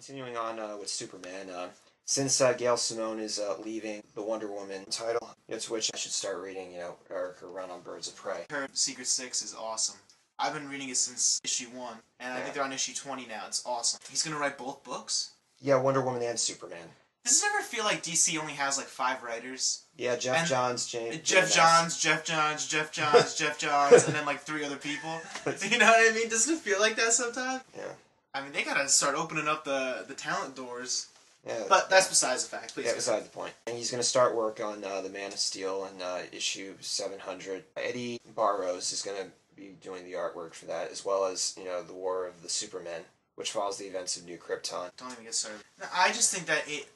Continuing on with Superman, since Gail Simone is leaving the Wonder Woman title, to which I should start reading, her run on Birds of Prey. Her Secret Six is awesome. I've been reading it since issue 1, and I think they're on issue 20 now. It's awesome. He's gonna write both books? Yeah, Wonder Woman and Superman. Does it ever feel like DC only has like 5 writers? Yeah, Jeff Johns, Jeff Johns, and then like 3 other people. You know what I mean? Doesn't it feel like that sometimes? Yeah. I mean, they gotta start opening up the talent doors. Yeah, but that's besides the fact. Please. Yeah, besides the point. And he's going to start work on the Man of Steel in issue 700. Eddie Barrows is going to be doing the artwork for that, as well as, the War of the Supermen, which follows the events of New Krypton. Don't even get started. I just think that it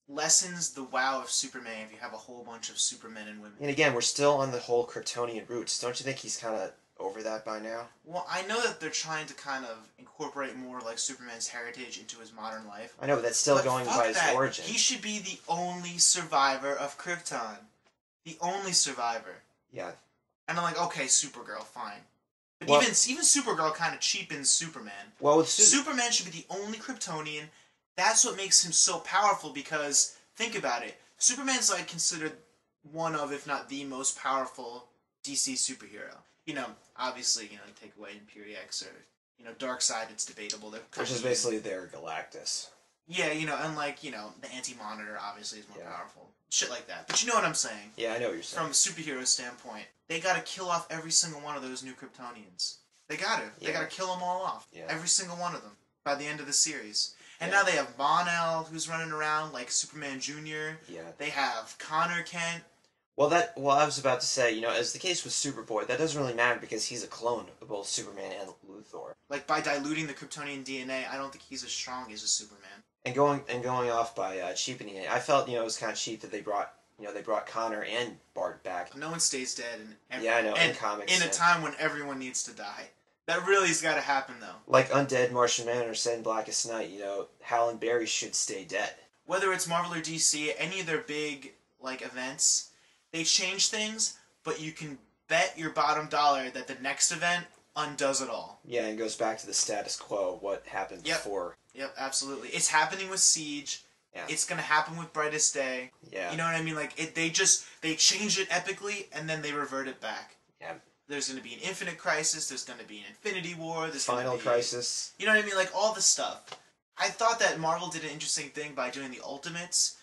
lessens the wow of Superman if you have a whole bunch of Supermen and women. And again, we're still on the whole Kryptonian roots. Don't you think he's kind of over that by now? Well, I know that they're trying to kind of incorporate more like Superman's heritage into his modern life. I know, but that's still going by his origin. He should be the only survivor of Krypton. The only survivor. Yeah. And I'm like, okay, Supergirl, fine. But even Supergirl kind of cheapens Superman. Well, with Superman should be the only Kryptonian. That's what makes him so powerful, because think about it. Superman's like considered one of, if not the most powerful DC superhero. Obviously, take away Imperial X or, Darkseid, it's debatable. Which is basically their Galactus. Yeah, and like, the Anti-Monitor obviously is more powerful. Shit like that. But you know what I'm saying. Yeah, I know what you're saying. From a superhero standpoint, they gotta kill off every single one of those new Kryptonians. They gotta. Yeah. They gotta kill them all off. Yeah. Every single one of them. By the end of the series. And now they have Mon-El, who's running around like Superman Jr. Yeah. They have Connor Kent. Well, I was about to say, as the case with Superboy, that doesn't really matter because he's a clone of both Superman and Luthor. Like, by diluting the Kryptonian DNA, I don't think he's as strong as a Superman. And going off by cheapening it, I felt, it was kind of cheap that they brought Connor and Bart back. No one stays dead I know, in comics. In a time when everyone needs to die. That really's got to happen, though. Like Undead, Martian Manhunter said in Blackest Night, Hal and Barry should stay dead. Whether it's Marvel or DC, any of their big, events, they change things, but you can bet your bottom dollar that the next event undoes it all. Yeah, and goes back to the status quo, what happened before. Yep, absolutely. It's happening with Siege. Yeah. It's going to happen with Brightest Day. Yeah. You know what I mean? Like, they change it epically, and then they revert it back. Yeah. There's going to be an Infinite Crisis, there's going to be an Infinity War, there's Final Crisis. You know what I mean? Like, all this stuff. I thought that Marvel did an interesting thing by doing the Ultimates,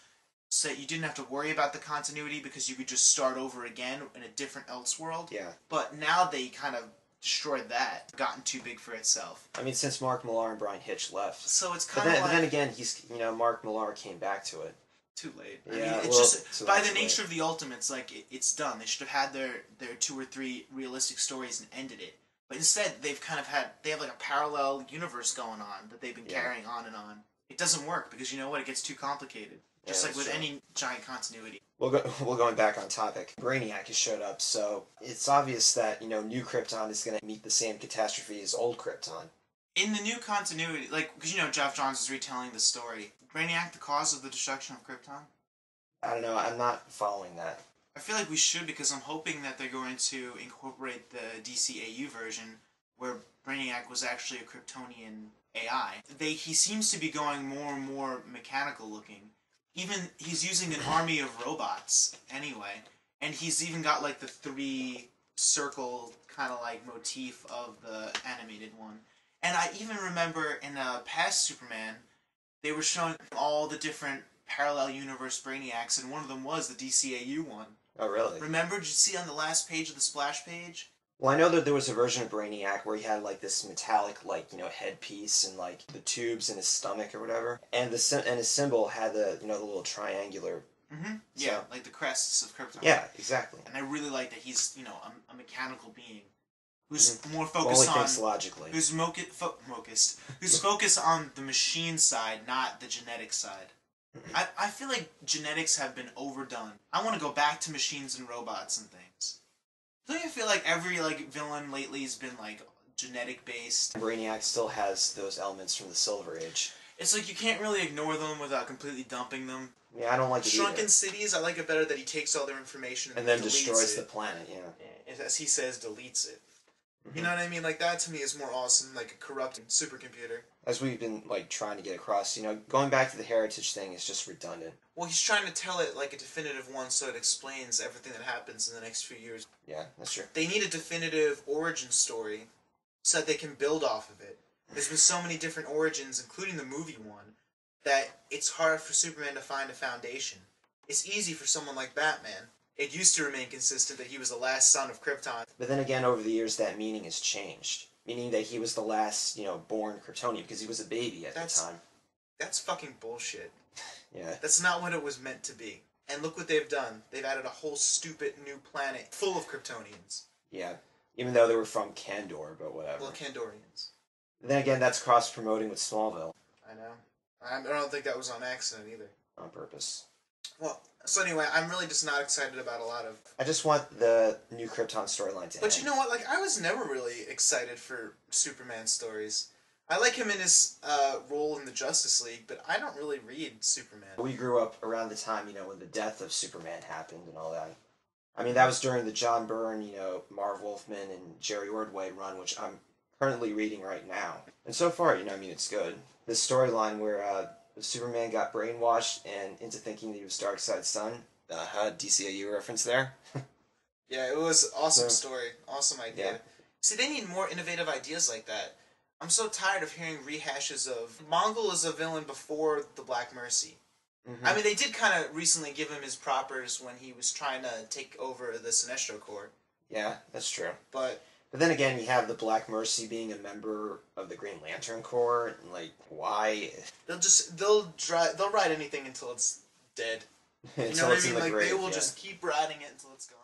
so that you didn't have to worry about the continuity because you could just start over again in a different Elseworld. Yeah. But now they kind of destroyed that, gotten too big for itself. I mean, since Mark Millar and Brian Hitch left. So it's kind of like... But then again, Mark Millar came back to it. Too late. Yeah, I mean, it's just by the nature of the Ultimates, like it's done. They should have had their 2 or 3 realistic stories and ended it. But instead, they have like a parallel universe going on that they've been carrying on and on. It doesn't work because you know what? It gets too complicated. Just like with any giant continuity. Well, going back on topic, Brainiac has showed up, so it's obvious that New Krypton is going to meet the same catastrophe as Old Krypton. In the new continuity, because Jeff Johns is retelling the story. Brainiac the cause of the destruction of Krypton? I don't know, I'm not following that. I feel like we should, because I'm hoping that they're going to incorporate the DCAU version where Brainiac was actually a Kryptonian AI. He seems to be going more and more mechanical looking. Even, he's using an army of robots anyway, and he's even got like the 3 circle kind of like motif of the animated one. And I even remember in past Superman, they were showing all the different parallel universe Brainiacs, and one of them was the DCAU one. Oh, really? Remember? Did you see on the last page of the splash page? Well, I know that there was a version of Brainiac where he had, like, this metallic, headpiece and, like, the tubes in his stomach or whatever. And his symbol had the, the little triangular... Mm-hmm. Yeah, like the crests of Krypton. Yeah, exactly. And I really like that he's, a mechanical being. Who's more focused on... thinks logically. Who's who's focused on the machine side, not the genetic side. I feel like genetics have been overdone. I want to go back to machines and robots and things. Don't you feel like every villain lately has been genetic based? Brainiac still has those elements from the Silver Age. It's like you can't really ignore them without completely dumping them. Yeah, I don't like it Shrunken Cities, I like it better that he takes all their information and then destroys the planet, yeah. As he says, deletes it. You Hmm. know what I mean? Like, that to me is more awesome, like a corrupted supercomputer. As we've been like trying to get across, going back to the heritage thing is just redundant. Well, he's trying to tell it like a definitive one so it explains everything that happens in the next few years. Yeah, that's true. They need a definitive origin story so that they can build off of it. There's been so many different origins, including the movie one, that it's hard for Superman to find a foundation. It's easy for someone like Batman. It used to remain consistent that he was the last son of Krypton. But then again, over the years, that meaning has changed. Meaning that he was the last, born Kryptonian because he was a baby at the time. That's fucking bullshit. Yeah. That's not what it was meant to be. And look what they've done. They've added a whole stupid new planet full of Kryptonians. Yeah. Even though they were from Kandor, but whatever. Well, Kandorians. Then again, that's cross-promoting with Smallville. I know. I don't think that was on accident either. On purpose. Well, so anyway, I'm really just not excited about a lot of... I just want the new Krypton storyline to But end. you know what? Like, I was never really excited for Superman stories. I like him in his role in the Justice League, but I don't really read Superman. We grew up around the time, when the death of Superman happened and all that. I mean, that was during the John Byrne, Marv Wolfman and Jerry Ordway run, which I'm currently reading right now. And so far, it's good. This storyline where Superman got brainwashed and into thinking that he was Darkseid's son. DCAU reference there. Yeah, it was awesome So, story. Awesome idea. yeah. See, they need more innovative ideas like that. I'm so tired of hearing rehashes of Mongol as a villain before the Black Mercy. Mm-hmm. I mean, they did kind of recently give him his propers when he was trying to take over the Sinestro Corps. Yeah, that's true. But then again, you have the Black Mercy being a member of the Green Lantern Corps, and why? they'll ride anything until it's dead. You know Until what it's I in mean? the Like, grave, they will yeah. just keep riding it until it's gone.